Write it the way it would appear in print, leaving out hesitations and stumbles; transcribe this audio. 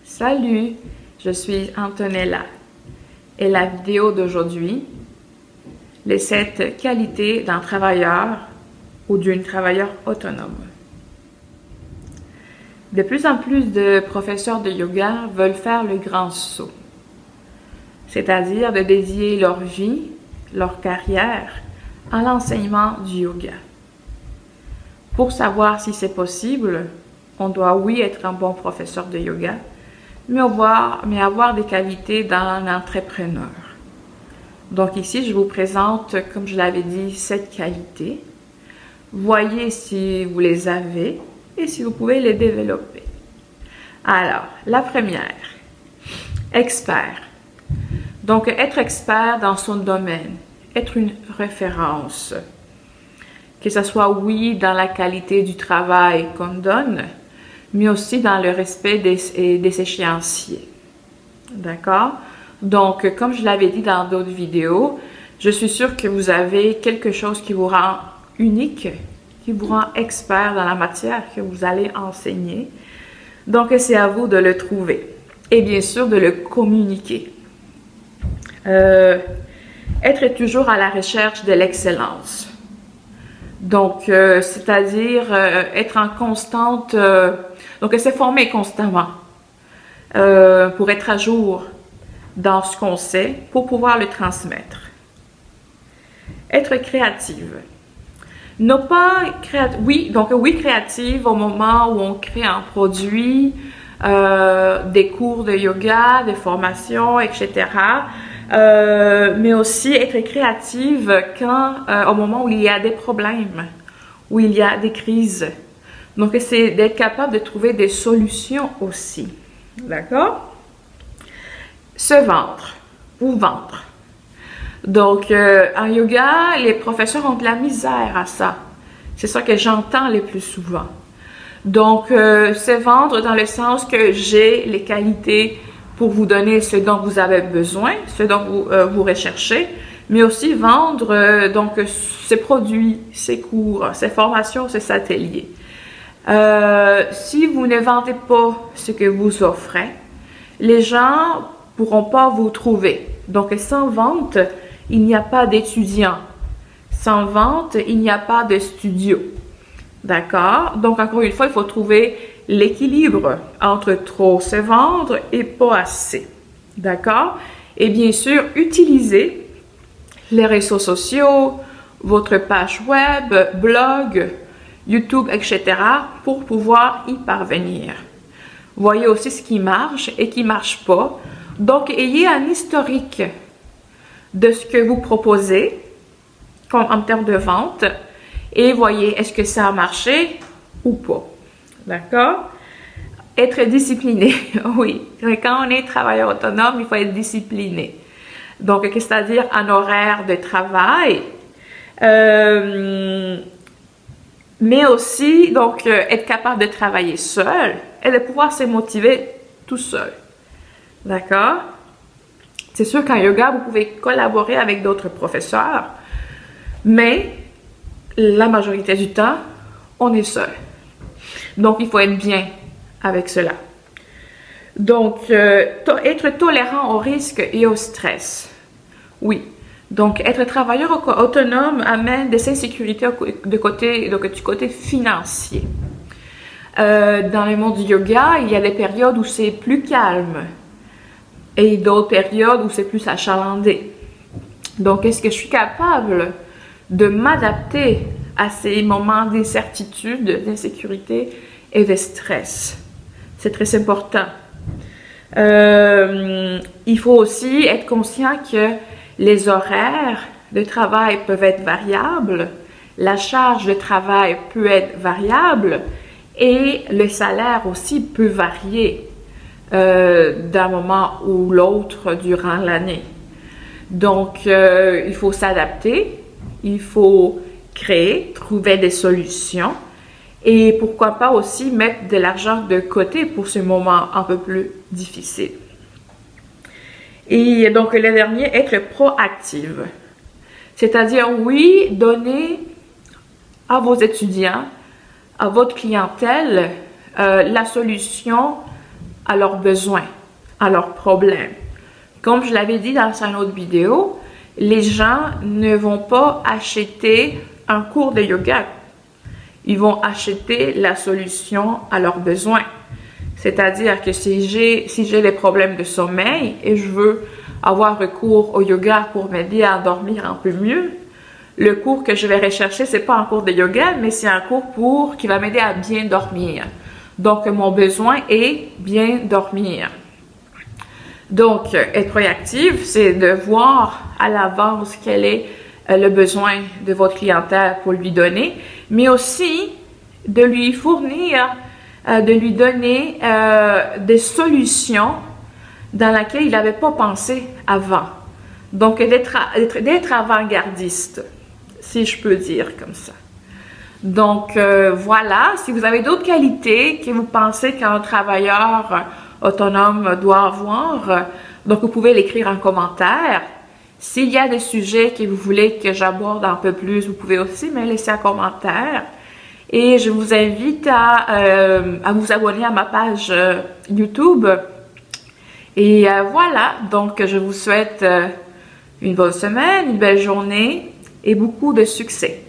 Salut, je suis Antonella et la vidéo d'aujourd'hui, les 7 qualités d'un travailleur ou d'une travailleur autonome. De plus en plus de professeurs de yoga veulent faire le grand saut, c'est-à-dire de dédier leur vie, leur carrière à l'enseignement du yoga. Pour savoir si c'est possible, on doit oui être un bon professeur de yoga, mais avoir des qualités d'un entrepreneur. Donc ici, je vous présente, comme je l'avais dit, 7 qualités. Voyez si vous les avez et si vous pouvez les développer. Alors, la première, expert. Donc, être expert dans son domaine, être une référence. Que ce soit, oui, dans la qualité du travail qu'on donne, mais aussi dans le respect des échéanciers. D'accord? Donc, comme je l'avais dit dans d'autres vidéos, je suis sûre que vous avez quelque chose qui vous rend unique, qui vous rend expert dans la matière que vous allez enseigner. Donc, c'est à vous de le trouver et bien sûr de le communiquer. Être toujours à la recherche de l'excellence. Donc, c'est-à-dire être en constante... donc, se former constamment pour être à jour dans ce qu'on sait, pour pouvoir le transmettre. Être créative. Ne pas oui, créative au moment où on crée un produit, des cours de yoga, des formations, etc. Mais aussi être créative au moment où il y a des problèmes, où il y a des crises. Donc, c'est d'être capable de trouver des solutions aussi. D'accord? Se vendre ou vendre. Donc, en yoga, les professeurs ont de la misère à ça. C'est ça que j'entends le plus souvent. Donc, se vendre dans le sens que j'ai les qualités pour vous donner ce dont vous avez besoin, ce dont vous recherchez, mais aussi vendre donc ces produits, ces cours, ces formations, ces ateliers. Si vous ne vendez pas ce que vous offrez, les gens pourront pas vous trouver. Donc, sans vente, il n'y a pas d'étudiants. Sans vente, il n'y a pas de studio. D'accord? Donc, encore une fois, il faut trouver l'équilibre entre trop se vendre et pas assez. D'accord? Et bien sûr, utilisez les réseaux sociaux, votre page web, blog, YouTube, etc. pour pouvoir y parvenir. Voyez aussi ce qui marche et qui ne marche pas. Donc, ayez un historique de ce que vous proposez en termes de vente et voyez est-ce que ça a marché ou pas. D'accord? Être discipliné. Oui, quand on est travailleur autonome, il faut être discipliné. Donc, c'est-à-dire un horaire de travail, mais aussi donc être capable de travailler seul et de pouvoir se motiver tout seul. D'accord? C'est sûr qu'en yoga, vous pouvez collaborer avec d'autres professeurs, mais la majorité du temps, on est seul. Donc, il faut être bien avec cela. Donc, être tolérant au risque et au stress. Oui. Donc, être travailleur autonome amène des insécurités du côté financier. Dans le monde du yoga, il y a des périodes où c'est plus calme et d'autres périodes où c'est plus achalandé. Donc, est-ce que je suis capable de m'adapter à ces moments d'incertitude, d'insécurité et de stress? C'est très important. Il faut aussi être conscient que les horaires de travail peuvent être variables, la charge de travail peut être variable et le salaire aussi peut varier d'un moment ou l'autre durant l'année. Donc, il faut s'adapter, il faut créer, trouver des solutions et pourquoi pas aussi mettre de l'argent de côté pour ce moment un peu plus difficile. Et donc, le dernier, être proactive. C'est-à-dire, oui, donner à vos étudiants, à votre clientèle, la solution à leurs besoins, à leurs problèmes. Comme je l'avais dit dans une autre vidéo, les gens ne vont pas acheter un cours de yoga. Ils vont acheter la solution à leurs besoins. C'est-à-dire que si j'ai des problèmes de sommeil et je veux avoir recours au yoga pour m'aider à dormir un peu mieux, le cours que je vais rechercher, c'est pas un cours de yoga, mais c'est un cours qui va m'aider à bien dormir. Donc, mon besoin est bien dormir. Donc, être proactif, c'est de voir à l'avance quel est le besoin de votre clientèle pour lui donner, mais aussi de lui fournir, de lui donner des solutions dans lesquelles il n'avait pas pensé avant. Donc, d'être avant-gardiste, si je peux dire comme ça. Donc, voilà, si vous avez d'autres qualités que vous pensez qu'un travailleur autonome doit avoir, donc vous pouvez l'écrire en commentaire. S'il y a des sujets que vous voulez que j'aborde un peu plus, vous pouvez aussi me laisser un commentaire. Et je vous invite à vous abonner à ma page YouTube. Et voilà, donc je vous souhaite une bonne semaine, une belle journée et beaucoup de succès.